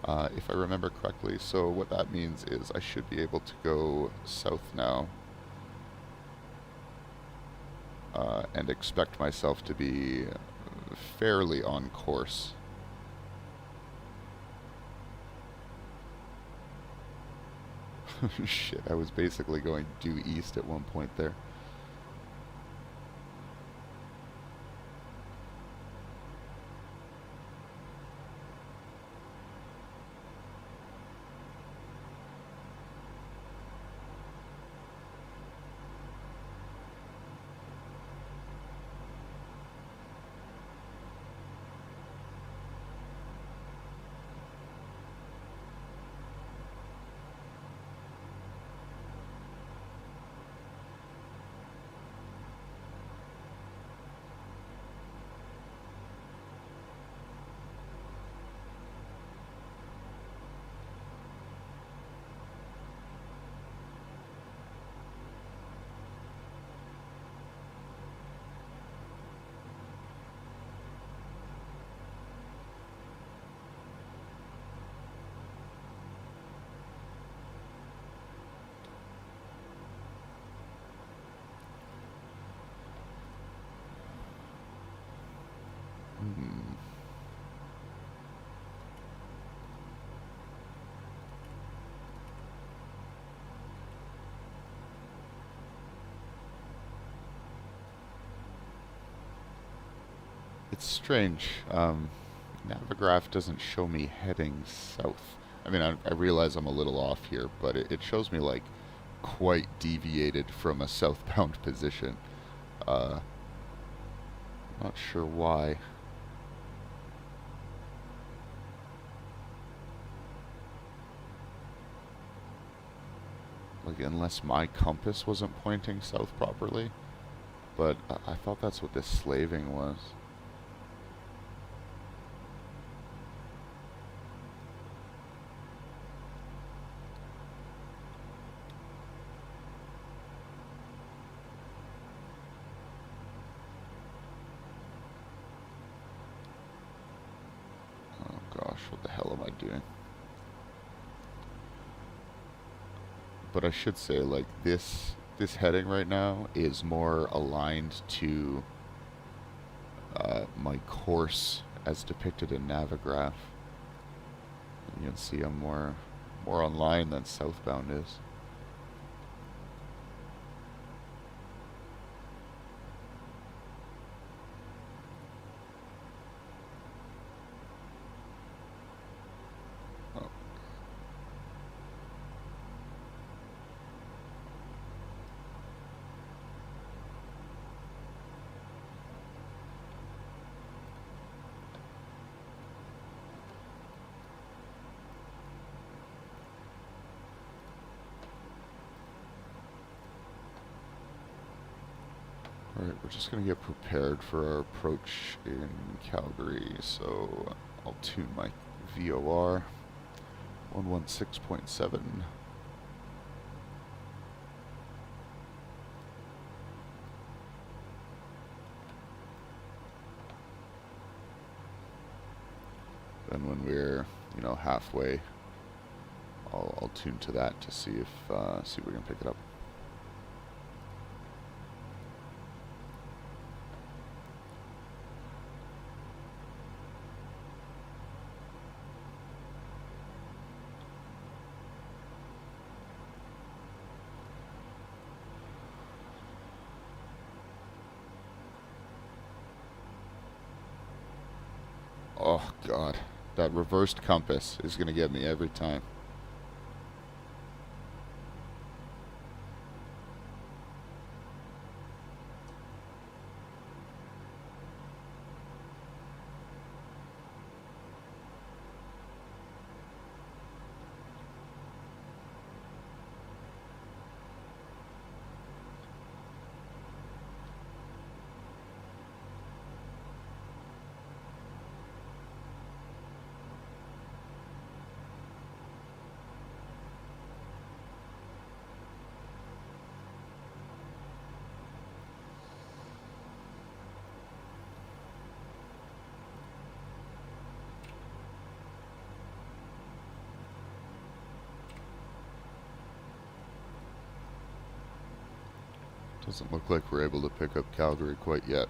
Speaker 1: if I remember correctly. So what that means is I should be able to go south now, and expect myself to be fairly on course. Shit, I was basically going due east at one point there. Hmm. It's strange. Navigraph doesn't show me heading south. I mean, I realize I'm a little off here, but it shows me like quite deviated from a southbound position. Uh, Not sure why. Like, unless my compass wasn't pointing south properly. But I thought that's what this slaving was. Oh gosh, what the hell am I doing? But I should say, like, this heading right now is more aligned to my course as depicted in Navigraph. You can see I'm more online than southbound is. Oh. Alright, we're just going to get prepared for our approach in Calgary, so I'll tune my VOR 116.7. Then when we're, halfway, I'll tune to that to see if we can pick it up. Oh god, that reversed compass is gonna get me every time. Doesn't look like we're able to pick up Calgary quite yet.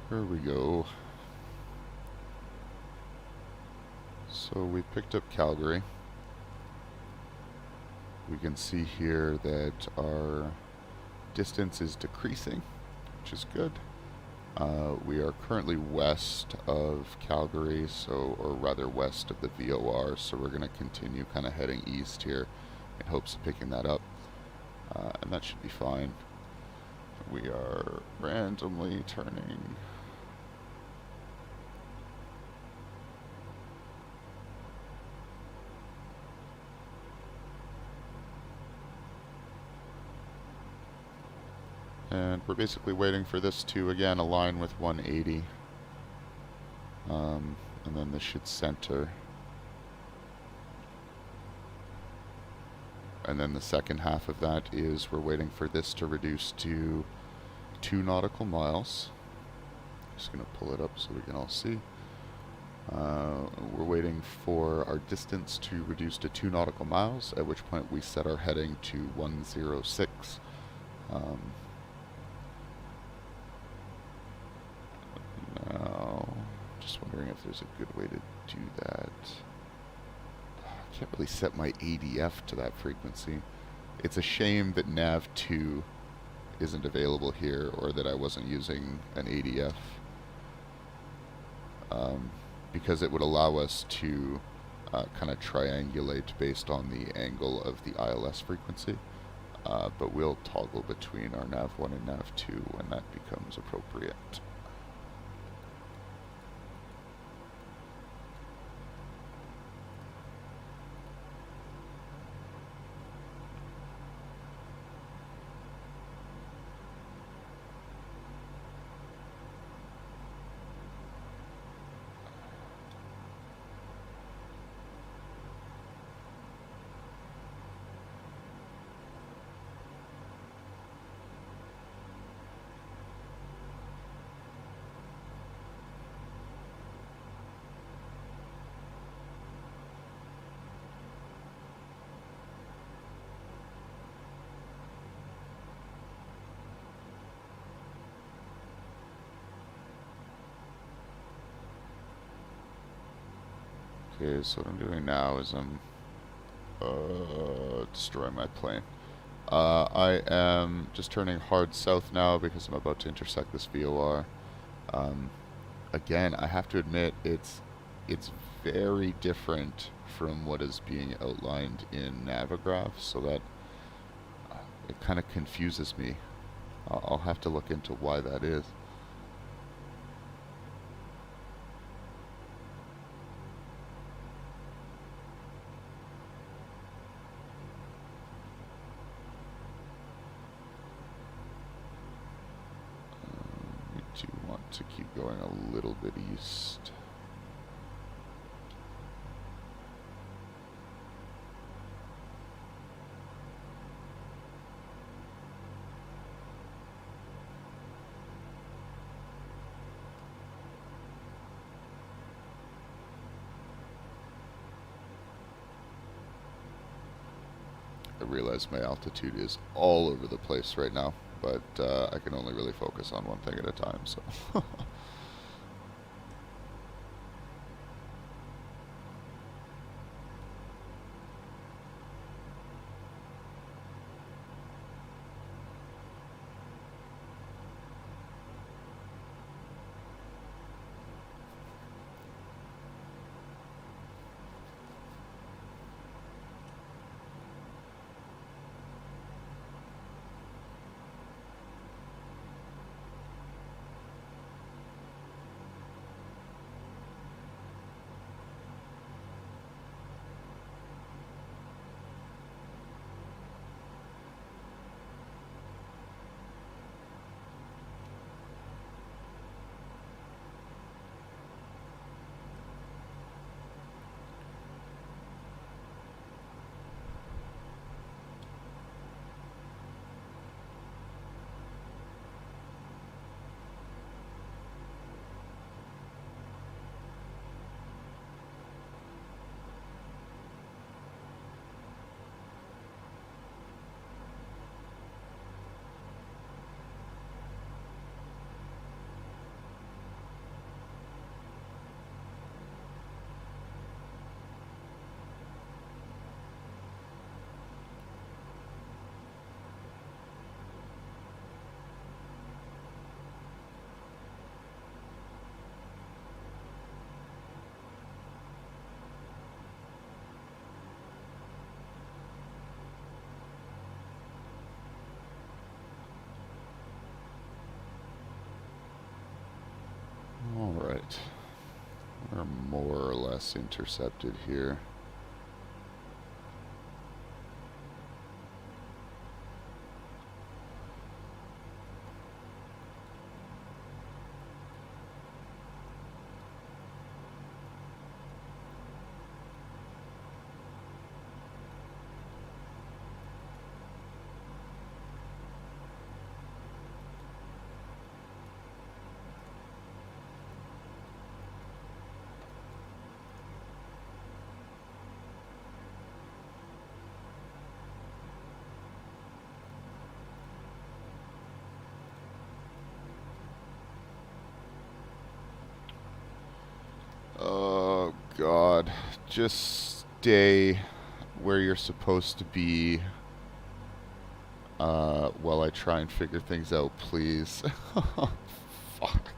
Speaker 1: Here we go. So we picked up Calgary. We can see here that our distance is decreasing, which is good. We are currently west of Calgary, or rather west of the VOR, so we're going to continue kind of heading east here in hopes of picking that up, and that should be fine. We are randomly turning. And we're basically waiting for this to, again, align with 180. And then this should center. And then the second half of that is we're waiting for this to reduce to 2 nautical miles. Just going to pull it up so we can all see. We're waiting for our distance to reduce to 2 nautical miles, at which point we set our heading to 106. Now, just wondering if there's a good way to do that. I can't really set my ADF to that frequency. It's a shame that nav2 isn't available here, or that I wasn't using an ADF, because it would allow us to kind of triangulate based on the angle of the ILS frequency. But we'll toggle between our nav1 and nav2 when that becomes appropriate. Okay, so what I'm doing now is I'm destroying my plane. I am just turning hard south now because I'm about to intersect this VOR. Again, I have to admit it's very different from what is being outlined in Navigraph, so that it kind of confuses me. I'll have to look into why that is. We do want to keep going a little bit east. I realize my altitude is all over the place right now, but I can only really focus on one thing at a time, so. Alright. We're more or less intercepted here. Oh God, just stay where you're supposed to be while I try and figure things out, please. Fuck.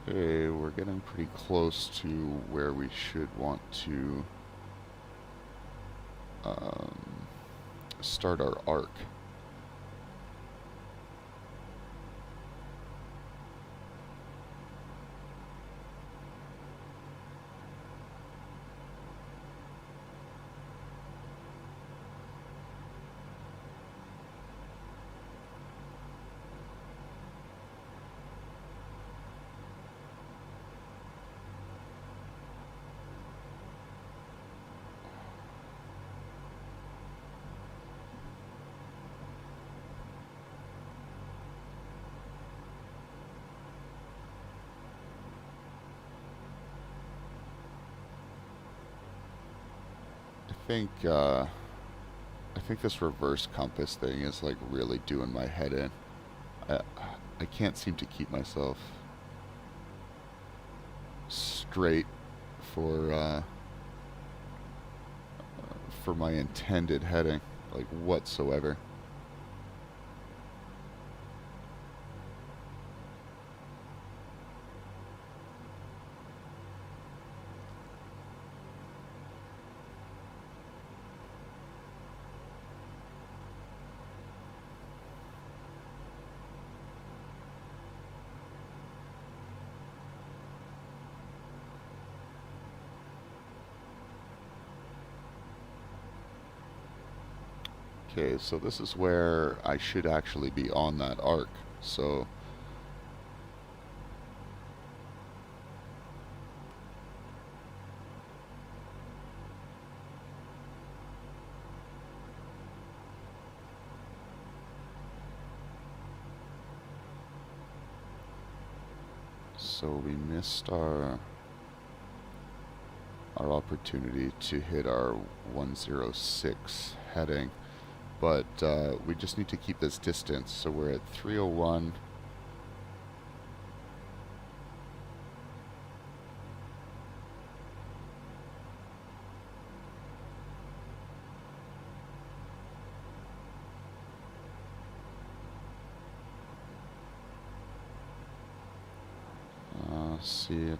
Speaker 1: Okay, we're getting pretty close to where we should want to start our arc. I think this reverse compass thing is like really doing my head in. I I can't seem to keep myself straight for for my intended heading, like whatsoever. Okay, so this is where I should actually be on that arc. So we missed our opportunity to hit our 106 heading, but we just need to keep this distance. So we're at 301. See, I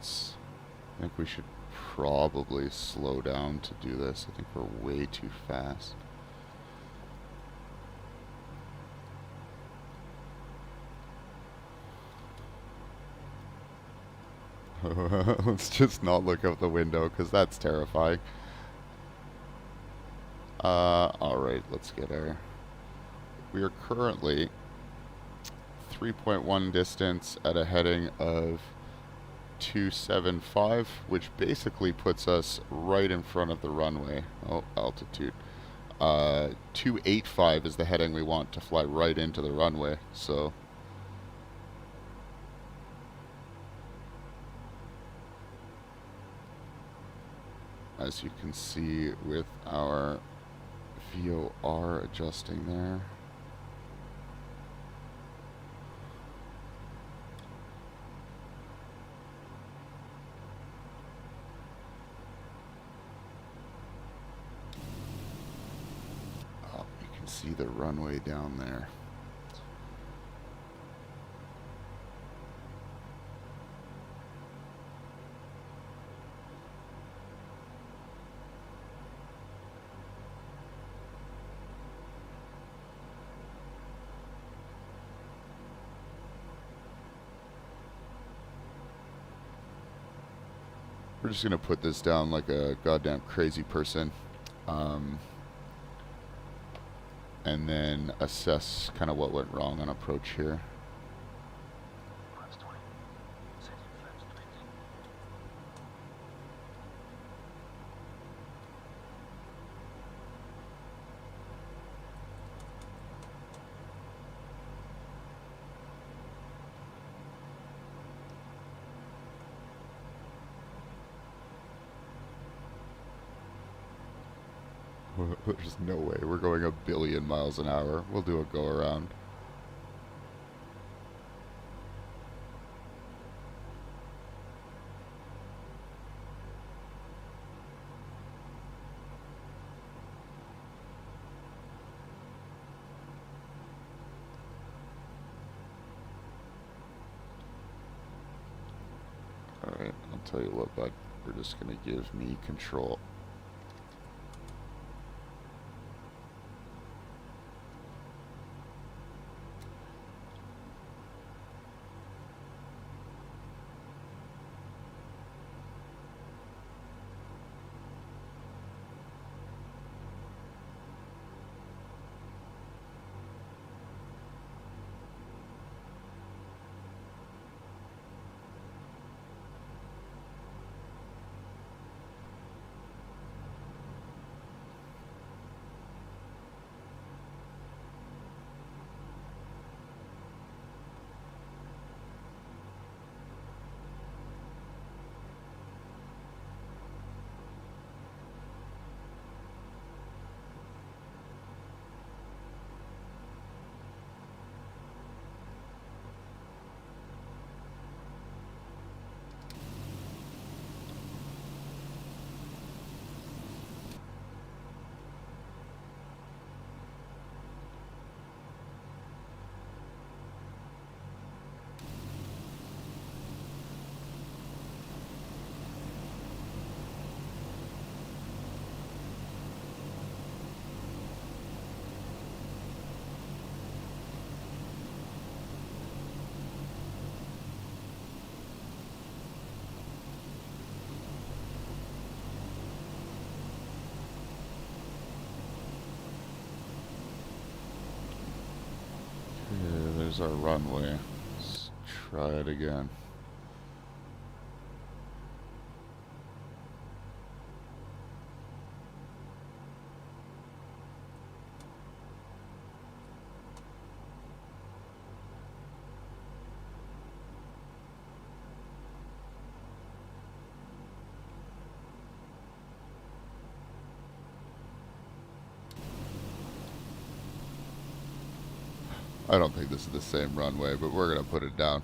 Speaker 1: think we should probably slow down to do this. I think we're way too fast. Let's just not look out the window, because that's terrifying. Alright, let's get our... We are currently 3.1 distance at a heading of 275, which basically puts us right in front of the runway. Oh, altitude. 285 is the heading we want to fly right into the runway, so... As you can see with our VOR adjusting there. You can see the runway down there. We're just going to put this down like a goddamn crazy person. And then assess kind of what went wrong on approach here.
Speaker 2: Flaps 20. Setting flaps 20.
Speaker 1: There's no way. We're going 1 billion miles an hour. We'll do a go around. Alright, I'll tell you what, bud. We're just going to give me control. There's our runway. Let's try it again. I don't think this is the same runway, but we're going to put it down.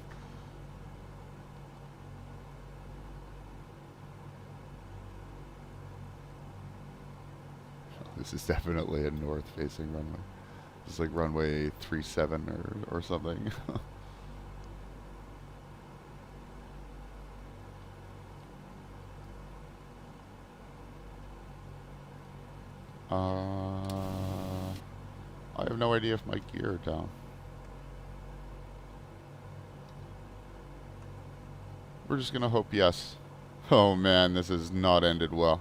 Speaker 1: This is definitely a north-facing runway. This is like runway 37 or something. I have no idea if my gear are down. We're just gonna hope yes. Oh man, this has not ended well.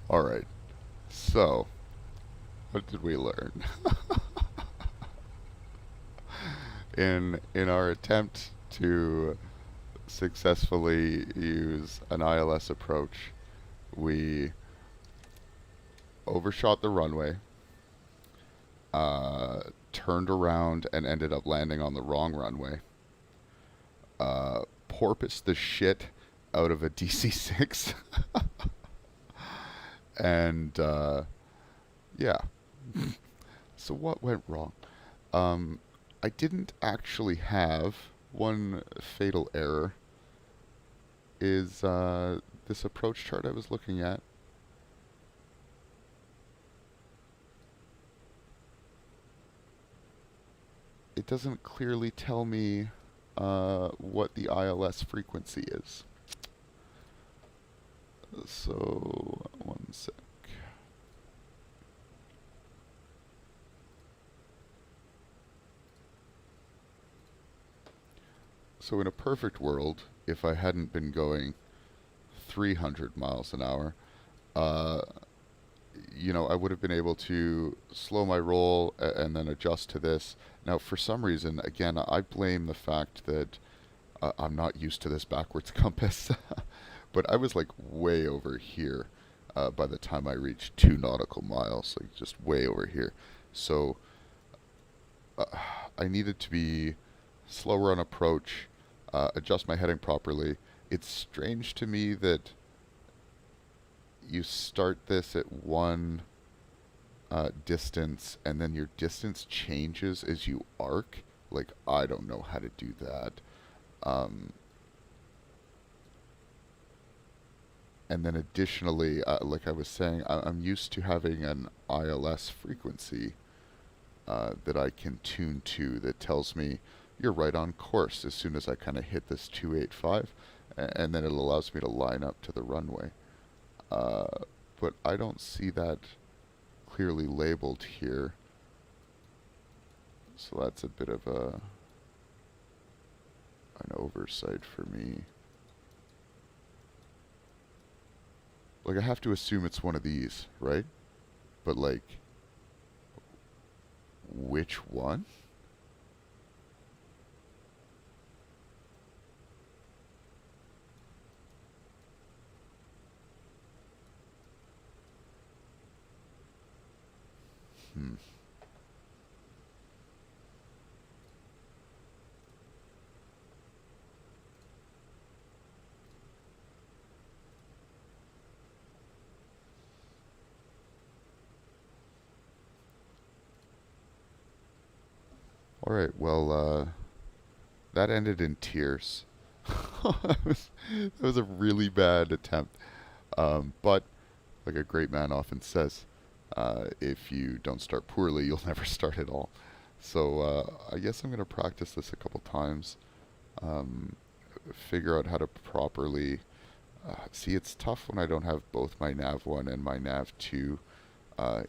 Speaker 1: Alright, so, what did we learn? In our attempt to successfully use an ILS approach, we overshot the runway, turned around and ended up landing on the wrong runway, porpoised the shit out of a DC-6, and yeah. So what went wrong? I didn't actually have one fatal error. Is this approach chart I was looking at? It doesn't clearly tell me what the ILS frequency is. So, one sec. So in a perfect world, if I hadn't been going 300 miles an hour, you know, I would have been able to slow my roll and then adjust to this. Now, for some reason, again, I blame the fact that I'm not used to this backwards compass. But I was like way over here by the time I reached 2 nautical miles, like just way over here. So I needed to be slower on approach, adjust my heading properly. It's strange to me that you start this at one distance and then your distance changes as you arc. Like, I don't know how to do that. And then additionally, like I was saying, I'm used to having an ILS frequency that I can tune to that tells me you're right on course as soon as I kind of hit this 285, and then it allows me to line up to the runway. But I don't see that clearly labeled here, so that's a bit of an oversight for me. Like, I have to assume it's one of these, right? But, like, which one? Alright, well, that ended in tears. That was a really bad attempt. But, like a great man often says, If you don't start poorly, you'll never start at all. So I guess I'm going to practice this a couple times, figure out how to properly see. It's tough when I don't have both my nav1 and my nav2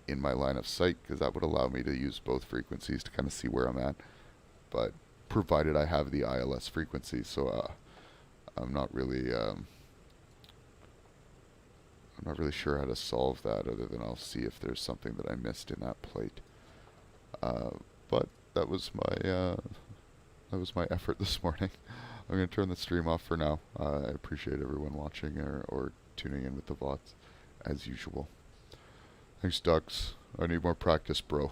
Speaker 1: in my line of sight, because that would allow me to use both frequencies to kind of see where I'm at. But provided I have the ILS frequency, so I'm not really sure how to solve that, other than I'll see if there's something that I missed in that plate. But that was my effort this morning. I'm going to turn the stream off for now. I appreciate everyone watching or tuning in with the VODs, as usual. Thanks, Ducks. I need more practice, bro.